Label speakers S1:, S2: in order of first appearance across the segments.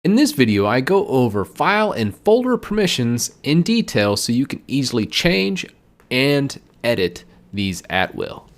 S1: In this video, I go over file and folder permissions in detail so you can easily change and edit these at will.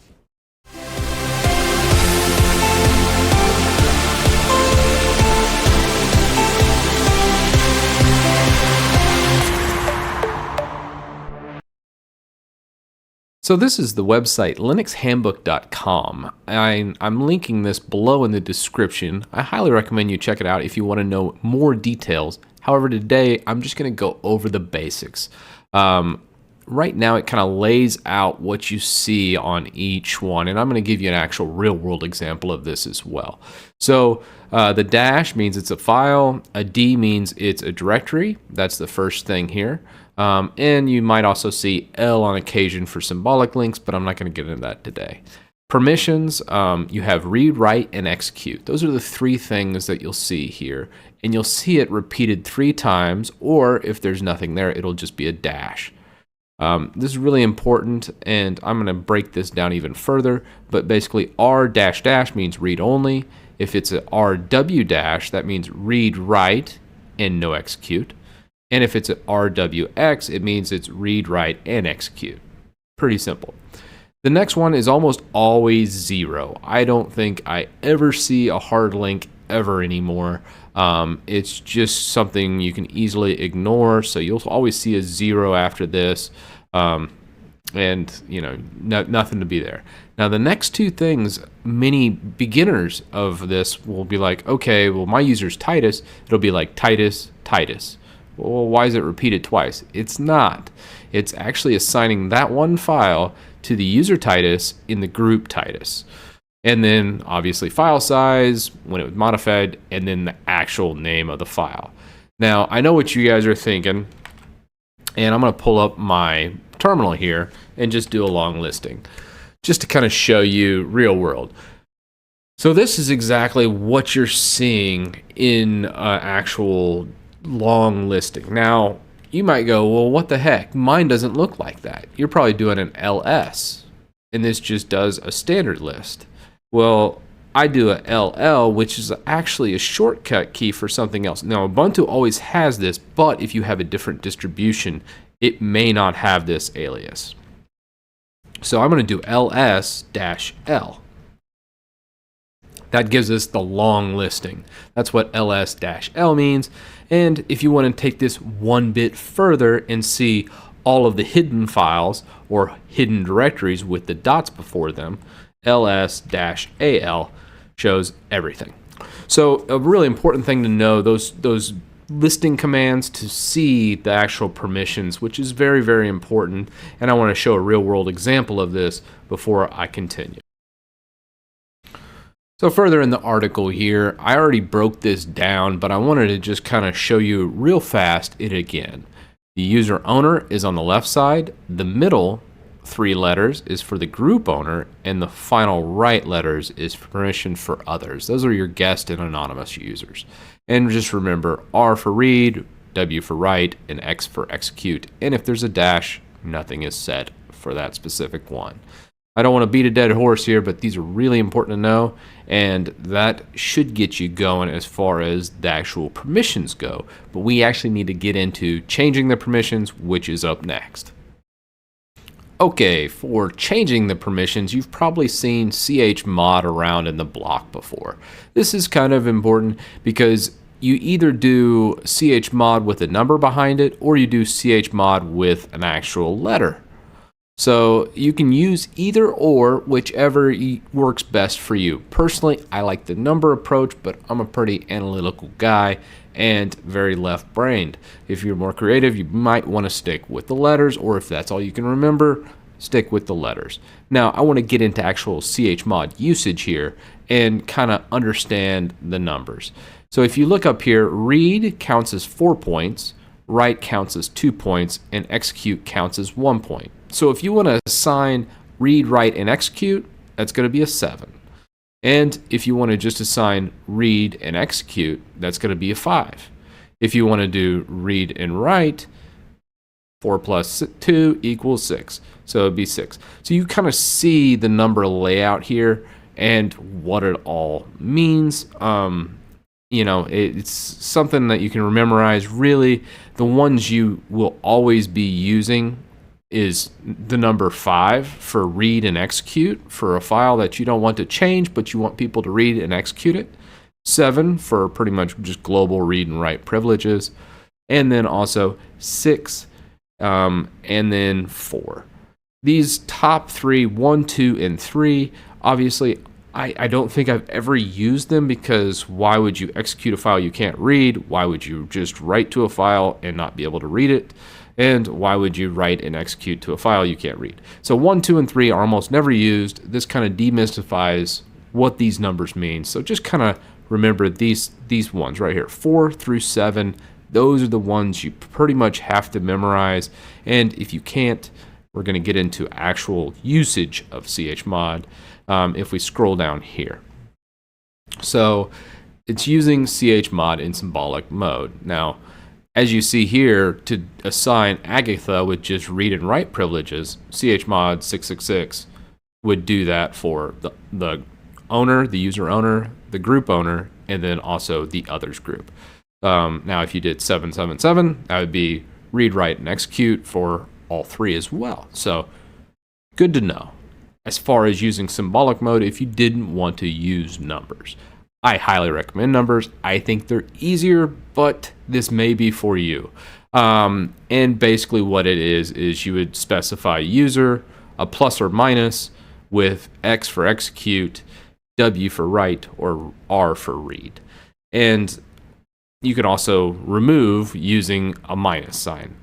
S1: So this is the website linuxhandbook.com. I'm linking this below in the description. I highly recommend you check it out if you want to know more details. However, today I'm just going to go over the basics. Right now it kind of lays out what you see on each one, and I'm going to give you an actual real-world example of this as well. So the dash means it's a file, a D means it's a directory. That's the first thing here. And you might also see L on occasion for symbolic links, but I'm not going to get into that today. Permissions, you have read, write, and execute. Those are the three things that you'll see here. And you'll see it repeated 3 times, or if there's nothing there, it'll just be a dash. This is really important, and I'm going to break this down even further, but basically R dash dash means read only. If it's a RW dash, that means read, write, and no execute. And if it's an RWX, it means it's read, write, and execute. Pretty simple. The next one is almost always 0. I don't think I ever see a hard link ever anymore. It's just something you can easily ignore, so you'll always see a 0 after this, and you know, nothing to be there. Now the next two things, many beginners of this will be like, okay, well my user's Titus, it'll be like Titus, Titus. Well, why is it repeated twice? It's not. It's actually assigning that one file to the user Titus in the group Titus. And then obviously file size, when it was modified, and then the actual name of the file. Now, I know what you guys are thinking, and I'm going to pull up my terminal here and just do a long listing, just to kind of show you real world. So this is exactly what you're seeing in actual long listing. Now, you might go, well, what the heck? Mine doesn't look like that. You're probably doing an LS, and this just does a standard list. Well, I do a LL, which is actually a shortcut key for something else. Now, Ubuntu always has this, but if you have a different distribution, it may not have this alias. So I'm going to do ls-l. That gives us the long listing. That's what ls-l means. And if you want to take this one bit further and see all of the hidden files or hidden directories with the dots before them, ls-al shows everything. So a really important thing to know, those listing commands to see the actual permissions, which is very, very important. And I want to show a real world example of this before I continue. So further in the article here, I already broke this down, but I wanted to just kind of show you real fast it again. The user owner is on the left side, the middle 3 letters is for the group owner, and the final right letters is permission for others. Those are your guest and anonymous users. And just remember, R for read, W for write, and X for execute. And if there's a dash, nothing is set for that specific one. I don't want to beat a dead horse here, but these are really important to know, and that should get you going as far as the actual permissions go. But we actually need to get into changing the permissions, which is up next. Okay, for changing the permissions, you've probably seen chmod around in the block before. This is kind of important because you either do chmod with a number behind it, or you do chmod with an actual letter. So you can use either or, whichever works best for you. Personally, I like the number approach, but I'm a pretty analytical guy and very left-brained. If you're more creative, you might want to stick with the letters, or if that's all you can remember, stick with the letters. Now, I want to get into actual chmod usage here and kind of understand the numbers. So if you look up here, read counts as 4 points, write counts as 2 points, and execute counts as 1 point. So if you want to assign read, write, and execute, that's going to be a 7. And if you want to just assign read and execute, that's going to be a 5. If you want to do read and write, 4 plus 2 equals 6. So it'd be 6. So you kind of see the number layout here and what it all means. it's something that you can memorize. Really, the ones you will always be using is the number 5 for read and execute for a file that you don't want to change, but you want people to read and execute it. 7 for pretty much just global read and write privileges. And then also 6, and then 4. These top 3, 1, 2, and 3, obviously, I don't think I've ever used them, because why would you execute a file you can't read? Why would you just write to a file and not be able to read it? And why would you write and execute to a file you can't read? So 1, 2, and 3 are almost never used. This kind of demystifies what these numbers mean. So just kind of remember these ones right here, 4 through 7. Those are the ones you pretty much have to memorize. And if you can't, we're going to get into actual usage of chmod if we scroll down here. So it's using chmod in symbolic mode. Now, as you see here, to assign Agatha with just read and write privileges, chmod 666 would do that for the owner, the user owner, the group owner, and then also the others group. Now, if you did 777, that would be read, write, and execute for all 3 as well. So good to know. As far as using symbolic mode, if you didn't want to use numbers, I highly recommend numbers. I think they're easier, but this may be for you. And basically what it is you would specify user, a plus or minus, with X for execute, W for write, or R for read. And you can also remove using a minus sign.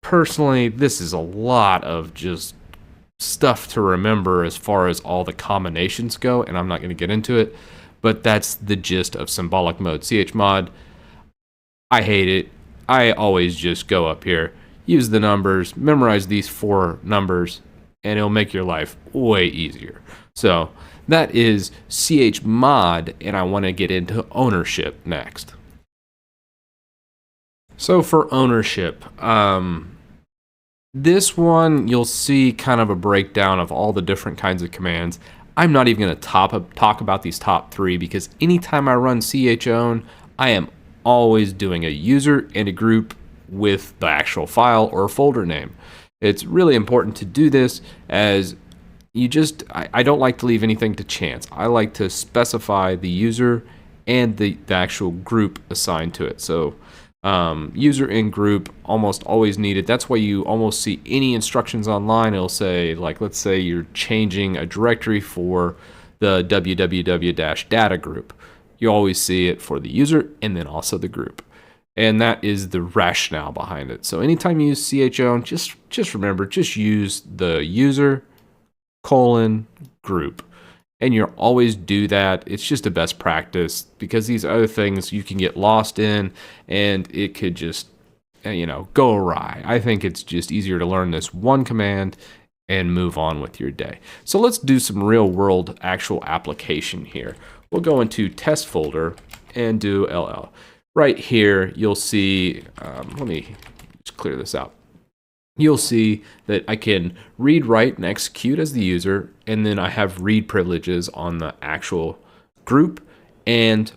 S1: Personally, this is a lot of just stuff to remember as far as all the combinations go, and I'm not going to get into it, but that's the gist of symbolic mode chmod. I hate it. I always just go up here, use the numbers, memorize these 4 numbers, and it'll make your life way easier. So that is chmod, and I want to get into ownership next. So for ownership, this one you'll see kind of a breakdown of all the different kinds of commands. I'm not even going to talk about these top 3, because anytime I run chown, I am always doing a user and a group with the actual file or folder name. It's really important to do this, as I don't like to leave anything to chance. I like to specify the user and the actual group assigned to it. So user and group almost always needed. That's why you almost see any instructions online. It'll say, like, let's say you're changing a directory for the www-data group. You always see it for the user and then also the group. And that is the rationale behind it. So anytime you use chown, just remember, just use the user, group. And you'll always do that. It's just a best practice, because these other things you can get lost in, and it could just, go awry. I think it's just easier to learn this one command and move on with your day. So let's do some real world actual application here. We'll go into test folder and do LL. Right here, you'll see, let me just clear this out. You'll see that I can read, write, and execute as the user, and then I have read privileges on the actual group and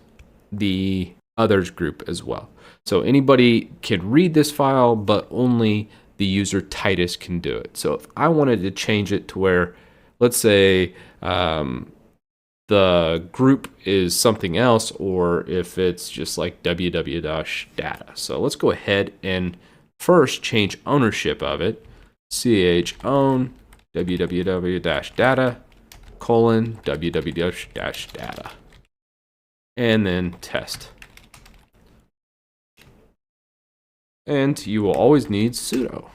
S1: the others group as well. So anybody can read this file, but only the user Titus can do it. So if I wanted to change it to where, let's say, the group is something else, or if it's just like www-data. So let's go ahead and first change ownership of it. chown www-data : www-data, and then test. And you will always need sudo.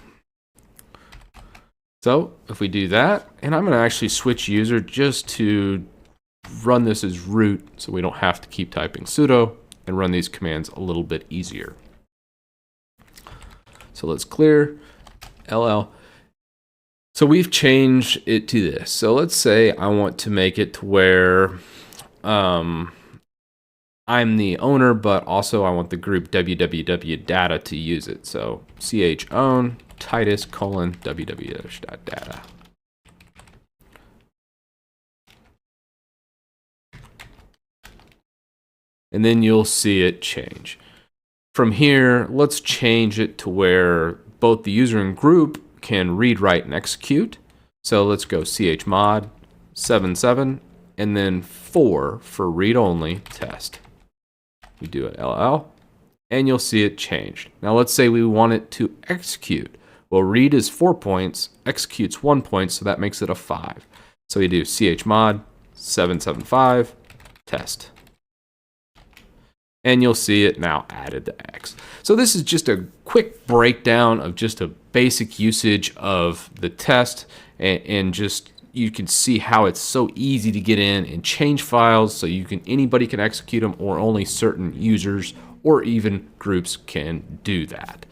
S1: So if we do that, and I'm going to actually switch user just to run this as root, so we don't have to keep typing sudo, and run these commands a little bit easier. So let's clear LL. So we've changed it to this. So let's say I want to make it to where I'm the owner, but also I want the group www-data to use it. So chown Titus : www-data. and then you'll see it change. From here, let's change it to where both the user and group can read, write, and execute. So let's go chmod 77 and then 4 for read-only test. We do it LL, and you'll see it changed. Now let's say we want it to execute. Well, read is 4 points, execute's 1 point, so that makes it a 5. So we do chmod 775 test. And you'll see it now added to X. So this is just a quick breakdown of just a basic usage of the test, and just you can see how it's so easy to get in and change files, so anybody can execute them, or only certain users or even groups can do that.